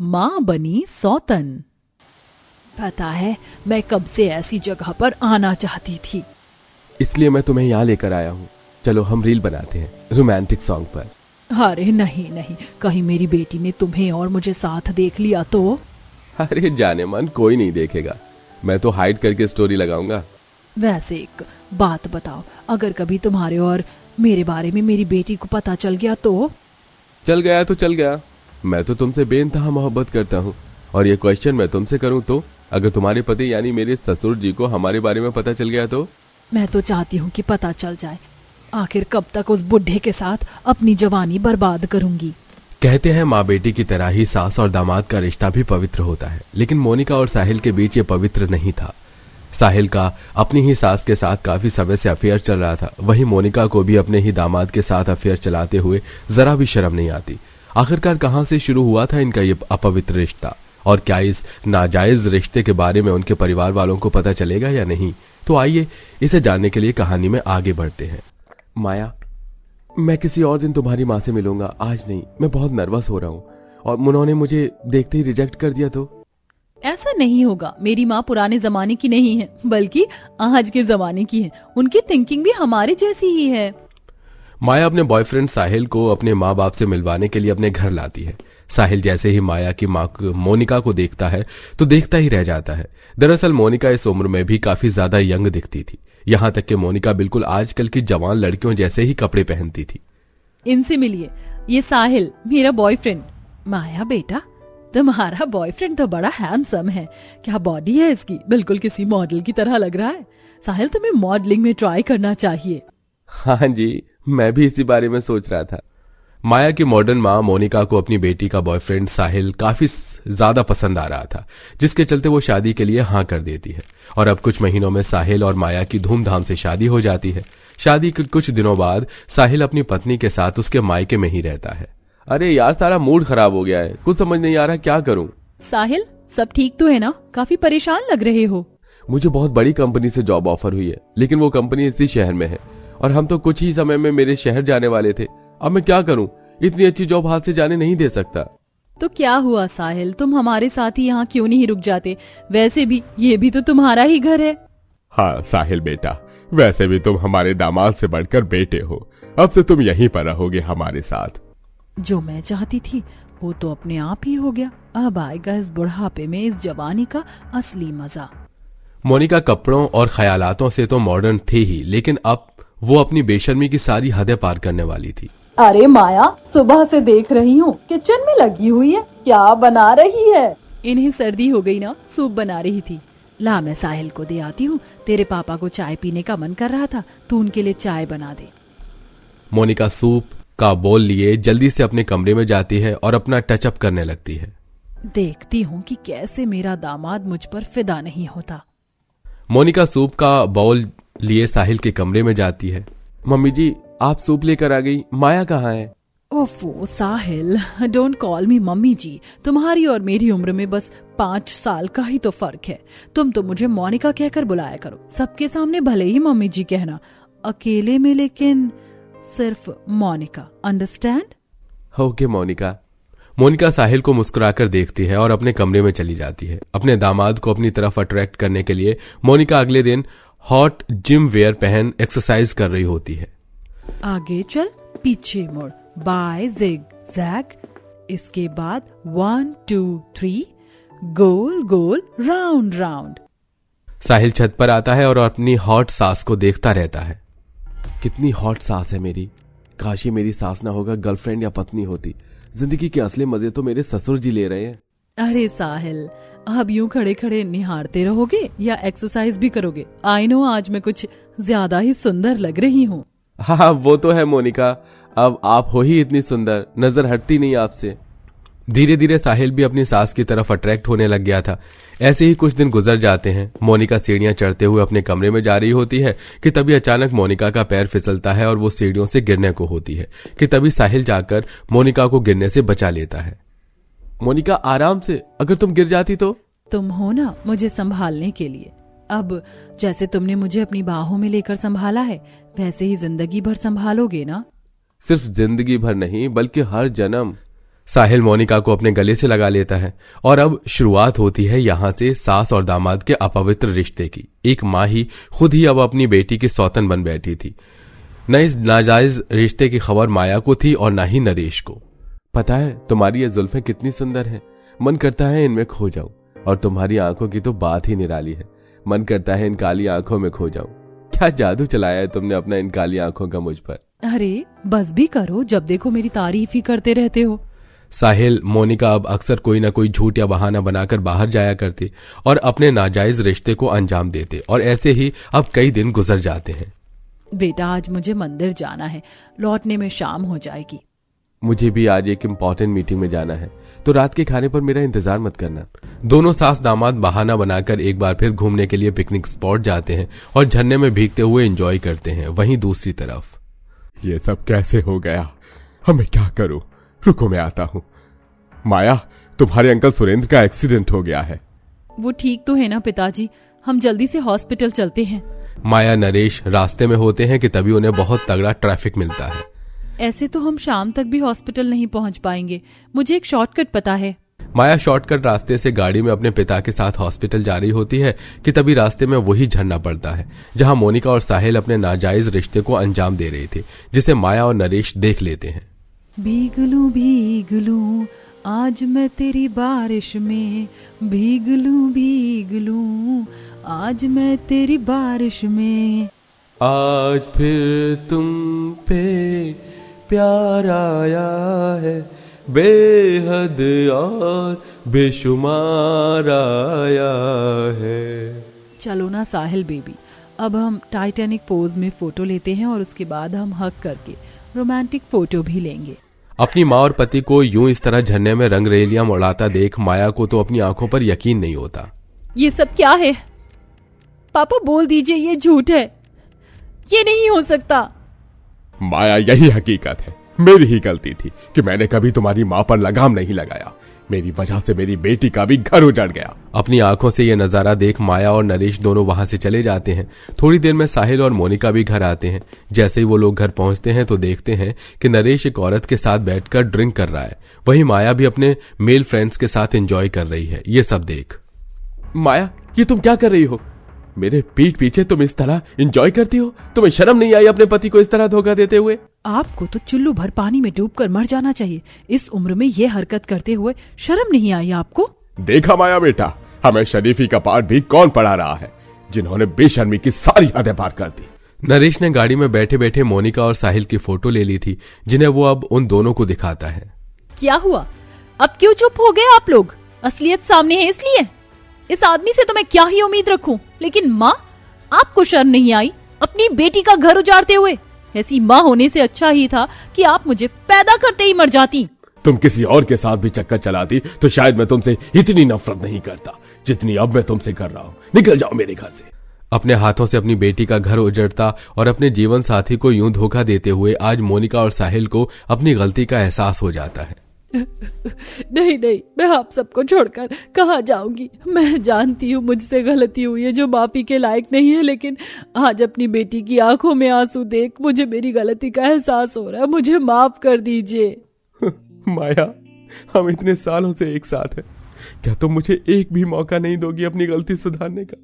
माँ बनी सौतन। पता है, मैं कब से ऐसी जगह पर आना चाहती थी, इसलिए मैं तुम्हें यहाँ लेकर आया हूँ। चलो हम रील बनाते हैं रोमांटिक सॉन्ग पर। अरे नहीं नहीं, कहीं मेरी बेटी ने तुम्हें और मुझे साथ देख लिया तो? अरे जाने मन, कोई नहीं देखेगा, मैं तो हाइड करके स्टोरी लगाऊंगा। वैसे एक बात बताओ, अगर कभी तुम्हारे और मेरे बारे में मेरी बेटी को पता चल गया तो? चल गया तो चल गया, मैं तो तुमसे बेइंतहा मोहब्बत करता हूँ। और ये क्वेश्चन मैं तुमसे करूँ तो, अगर तुम्हारे पति यानी मेरे ससुर जी को हमारे बारे में पता चल गया तो? मैं तो चाहती हूँ कि पता चल जाए। आखिर कब तक उस बुढ़े के साथ अपनी जवानी बर्बाद करूंगी। कहते हैं माँ बेटी की तरह ही सास और दामाद का रिश्ता भी पवित्र होता है, लेकिन मोनिका और साहिल के बीच ये पवित्र नहीं था। साहिल का अपनी ही सास के साथ काफी समय से अफेयर चल रहा था, वहीं मोनिका को भी अपने ही दामाद के साथ अफेयर चलाते हुए जरा भी शर्म नहीं आती। आखिरकार कहां से शुरू हुआ था इनका ये अपवित्र रिश्ता, और क्या इस नाजायज रिश्ते के बारे में उनके परिवार वालों को पता चलेगा या नहीं? तो आइए इसे जानने के लिए कहानी में आगे बढ़ते हैं। माया, मैं किसी और दिन तुम्हारी माँ से मिलूंगा, आज नहीं। मैं बहुत नर्वस हो रहा हूँ, और उन्होंने मुझे देखते ही रिजेक्ट कर दिया तो? ऐसा नहीं होगा, मेरी माँ पुराने जमाने की नहीं है, बल्कि आज के जमाने की है। उनकी थिंकिंग भी हमारे जैसी ही है। माया अपने बॉयफ्रेंड साहिल को अपने माँ बाप से मिलवाने के लिए अपने घर लाती है। साहिल जैसे ही माया की माँ मोनिका को देखता है तो देखता ही रह जाता है। दरअसल मोनिका इस उम्र में भी काफी ज्यादा यंग दिखती थी, यहाँ तक कि मोनिका बिल्कुल आजकल की जवान लड़कियों जैसे ही कपड़े पहनती थी। इनसे मिलिए, ये साहिल मेरा बॉयफ्रेंड। माया बेटा, तुम्हारा बॉयफ्रेंड तो बड़ा हैंडसम है। क्या बॉडी है इसकी, बिल्कुल किसी मॉडल की तरह लग रहा है। साहिल, तुम्हें मॉडलिंग में ट्राई करना चाहिए। हाँ जी, मैं भी इसी बारे में सोच रहा था। माया की मॉडर्न माँ मोनिका को अपनी बेटी का बॉयफ्रेंड साहिल काफी ज्यादा पसंद आ रहा था, जिसके चलते वो शादी के लिए हाँ कर देती है। और अब कुछ महीनों में साहिल और माया की धूमधाम से शादी हो जाती है। शादी के कुछ दिनों बाद साहिल अपनी पत्नी के साथ उसके मायके में ही रहता है। अरे यार, सारा मूड खराब हो गया है, कुछ समझ नहीं आ रहा क्या करूं। साहिल, सब ठीक तो है ना? काफी परेशान लग रहे हो। मुझे बहुत बड़ी कंपनी से जॉब ऑफर हुई है, लेकिन वो कंपनी इसी शहर में है, और हम तो कुछ ही समय में मेरे शहर जाने वाले थे। अब मैं क्या करूं, इतनी अच्छी जॉब हाथ से जाने नहीं दे सकता। तो क्या हुआ साहिल, तुम हमारे साथ ही यहाँ क्यों नहीं रुक जाते? वैसे भी ये भी तो तुम्हारा ही घर है। हाँ साहिल बेटा, वैसे भी तुम हमारे दामाद से बढ़कर बेटे हो, अब से तुम यहीं पर रहोगे हमारे साथ। जो मैं चाहती थी वो तो अपने आप ही हो गया। अब आएगा इस बुढ़ापे में इस जवानी का असली मजा। मोनिका कपड़ों और ख्यालातों से तो मॉडर्न थी ही, लेकिन अब वो अपनी बेशर्मी की सारी हदें पार करने वाली थी। अरे माया, सुबह से देख रही हूँ किचन में लगी हुई है, क्या बना रही है? इन्हें सर्दी हो गई ना, सूप बना रही थी। ला, मैं साहिल को दे आती हूँ। तेरे पापा को चाय पीने का मन कर रहा था, तू उनके लिए चाय बना दे। मोनिका सूप का बोल लिए जल्दी से अपने कमरे में जाती है और अपना टचअप करने लगती है। देखती हूँ कि कैसे मेरा दामाद मुझ पर फिदा नहीं होता। मोनिका सूप का बाउल लिए साहिल के कमरे में जाती है। मम्मी जी, आप सूप लेकर आ गई, माया कहाँ है? ओफो साहिल, डोंट कॉल मी मम्मी जी। तुम्हारी और मेरी उम्र में बस 5 साल का ही तो फर्क है। तुम तो मुझे मोनिका कहकर बुलाया करो, सबके सामने भले ही मम्मी जी कहना, अकेले में लेकिन सिर्फ मोनिका, अंडरस्टैंड? ओके मोनिका। मोनिका साहिल को मुस्कुराकर देखती है और अपने कमरे में चली जाती है। अपने दामाद को अपनी तरफ अट्रैक्ट करने के लिए मोनिका अगले दिन हॉट जिम वेयर पहन एक्सरसाइज कर रही होती है। आगे चल, पीछे मुड़, बाय जिग जैग, इसके बाद 1 2 3, गोल गोल राउंड राउंड। साहिल छत पर आता है और अपनी हॉट सास को देखता रहता है। कितनी हॉट सास है मेरी, काश मेरी सास ना होगा गर्लफ्रेंड या पत्नी होती। जिंदगी के असली मजे तो मेरे ससुर जी ले रहे हैं। अरे साहिल, अब यूं खड़े खड़े निहारते रहोगे या एक्सरसाइज भी करोगे? आई नो आज मैं कुछ ज्यादा ही सुंदर लग रही हूँ। हाँ वो तो है मोनिका, अब आप हो ही इतनी सुंदर, नजर हटती नहीं आपसे। धीरे धीरे साहिल भी अपनी सास की तरफ अट्रैक्ट होने लग गया था। ऐसे ही कुछ दिन गुजर जाते हैं। मोनिका सीढ़ियां चढ़ते हुए अपने कमरे में जा रही होती है कि तभी अचानक मोनिका का पैर फिसलता है और वो सीढ़ियों से गिरने को होती है कि तभी साहिल जाकर मोनिका को गिरने से बचा लेता है। मोनिका आराम से, अगर तुम गिर जाती तो? तुम हो ना मुझे संभालने के लिए। अब जैसे तुमने मुझे अपनी बाहों में लेकर संभाला है, वैसे ही जिंदगी भर संभालोगे ना? सिर्फ जिंदगी भर नहीं, बल्कि हर जन्म। साहिल मोनिका को अपने गले से लगा लेता है और अब शुरुआत होती है यहां से सास और दामाद के अपवित्र रिश्ते की। एक माँ ही खुद ही अब अपनी बेटी की सौतन बन बैठी थी। न इस नाजायज रिश्ते की खबर माया को थी और न ही नरेश को। पता है तुम्हारी ये जुल्फें कितनी सुंदर हैं, मन करता है इनमें खो जाऊं, और तुम्हारी आंखों की तो बात ही निराली है, मन करता है इन काली आंखों में खो जाऊं। क्या जादू चलाया है तुमने अपना इन काली आंखों का मुझ पर। अरे बस भी करो, जब देखो मेरी तारीफ ही करते रहते हो। साहिल मोनिका अब अक्सर कोई ना कोई झूठ या बहाना बनाकर बाहर जाया करते और अपने नाजायज रिश्ते को अंजाम देते, और ऐसे ही अब कई दिन गुजर जाते हैं। बेटा आज मुझे मंदिर जाना है, लौटने में शाम हो जाएगी। मुझे भी आज एक इम्पोर्टेंट मीटिंग में जाना है, तो रात के खाने पर मेरा इंतजार मत करना। दोनों सास दामाद बहाना बनाकर एक बार फिर घूमने के लिए पिकनिक स्पॉट जाते हैं और झरने में भीगते हुए एंजॉय करते हैं। वहीं दूसरी तरफ ये सब कैसे हो गया, अब मैं क्या करूं? रुको मैं आता हूं। माया, तुम्हारे अंकल सुरेंद्र का एक्सीडेंट हो गया है। वो ठीक तो है ना पिताजी, हम जल्दी से हॉस्पिटल चलते हैं। माया नरेश रास्ते में होते हैं कि तभी उन्हें बहुत तगड़ा ट्रैफिक मिलता है। ऐसे तो हम शाम तक भी हॉस्पिटल नहीं पहुंच पाएंगे, मुझे एक शॉर्टकट पता है। माया शॉर्टकट रास्ते से गाड़ी में अपने पिता के साथ हॉस्पिटल जा रही होती है कि तभी रास्ते में वही झरना पड़ता है जहां मोनिका और साहिल अपने नाजायज रिश्ते को अंजाम दे रहे थे, जिसे माया और नरेश देख लेते हैं। भीग लूं आज मैं तेरी बारिश में, भीग लूं आज मैं तेरी बारिश में। आज फिर तुम पे प्यार आया है, बेहद और बेशुमार आया है। चलो ना साहिल बेबी, अब हम टाइटैनिक पोज में फोटो लेते हैं और उसके बाद हम हग करके रोमांटिक फोटो भी लेंगे। अपनी माँ और पति को यूं इस तरह झरने में रंगरेलियां उड़ाता देख माया को तो अपनी आंखों पर यकीन नहीं होता। ये सब क्या है? पापा बोल दीजिए ये झूठ है, ये नहीं हो सकता। माया, यही हकीकत है। मेरी ही गलती थी कि मैंने कभी तुम्हारी माँ पर लगाम नहीं लगाया। मेरी वजह से मेरी बेटी का भी घर उजड़ गया। अपनी आंखों से यह नजारा देख माया और नरेश दोनों वहां से चले जाते हैं। थोड़ी देर में साहिल और मोनिका भी घर आते हैं। जैसे ही वो लोग घर पहुंचते हैं तो देखते हैं कि नरेश एक औरत के साथ बैठकर ड्रिंक कर रहा है, वहीं माया भी अपने मेल फ्रेंड्स के साथ एंजॉय कर रही है। ये सब देख माया, ये तुम क्या कर रही हो? मेरे पीठ पीछे तुम इस तरह एंजॉय करती हो? तुम्हें शर्म नहीं आई अपने पति को इस तरह धोखा देते हुए? आपको तो चुल्लू भर पानी में डूबकर मर जाना चाहिए। इस उम्र में ये हरकत करते हुए शर्म नहीं आई आपको? देखा माया बेटा, हमें शरीफी का पाठ भी कौन पढ़ा रहा है, जिन्होंने बेशर्मी की सारी हदें पार कर दी। नरेश ने गाड़ी में बैठे बैठे मोनिका और साहिल की फोटो ले ली थी, जिन्हें वो अब उन दोनों को दिखाता है। क्या हुआ, अब क्यों चुप हो गए आप लोग? असलियत सामने है इसलिए? इस आदमी से तो मैं क्या ही उम्मीद रखूं, लेकिन माँ, आपको शर्म नहीं आई अपनी बेटी का घर उजाड़ते हुए? ऐसी माँ होने से अच्छा ही था कि आप मुझे पैदा करते ही मर जाती। तुम किसी और के साथ भी चक्कर चलाती तो शायद मैं तुमसे इतनी नफरत नहीं करता जितनी अब मैं तुमसे कर रहा हूँ। निकल जाओ मेरे घर से। अपने हाथों से अपनी बेटी का घर उजड़ता और अपने जीवन साथी को यूं धोखा देते हुए आज मोनिका और साहिल को अपनी गलती का एहसास हो जाता है। नहीं, मैं आप सबको छोड़कर कहाँ जाऊंगी। मैं जानती हूँ मुझसे गलती हुई है जो माफी के लायक नहीं है, लेकिन आज अपनी बेटी की आंखों में आंसू देख मुझे मेरी गलती का एहसास हो रहा है। मुझे माफ कर दीजिए। माया, हम इतने सालों से एक साथ हैं, क्या तुम मुझे एक भी मौका नहीं दोगी अपनी गलती सुधारने का?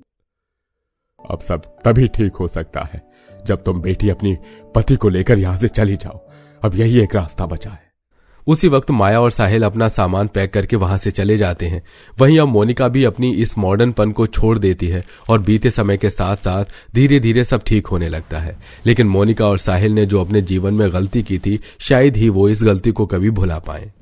अब सब तभी ठीक हो सकता है जब तुम बेटी अपनी पति को लेकर यहां से चली जाओ। अब यही एक रास्ता बचा है। उसी वक्त माया और साहिल अपना सामान पैक करके वहां से चले जाते हैं। वहीं अब मोनिका भी अपनी इस मॉडर्नपन को छोड़ देती है और बीते समय के साथ साथ धीरे धीरे सब ठीक होने लगता है। लेकिन मोनिका और साहिल ने जो अपने जीवन में गलती की थी, शायद ही वो इस गलती को कभी भुला पाए।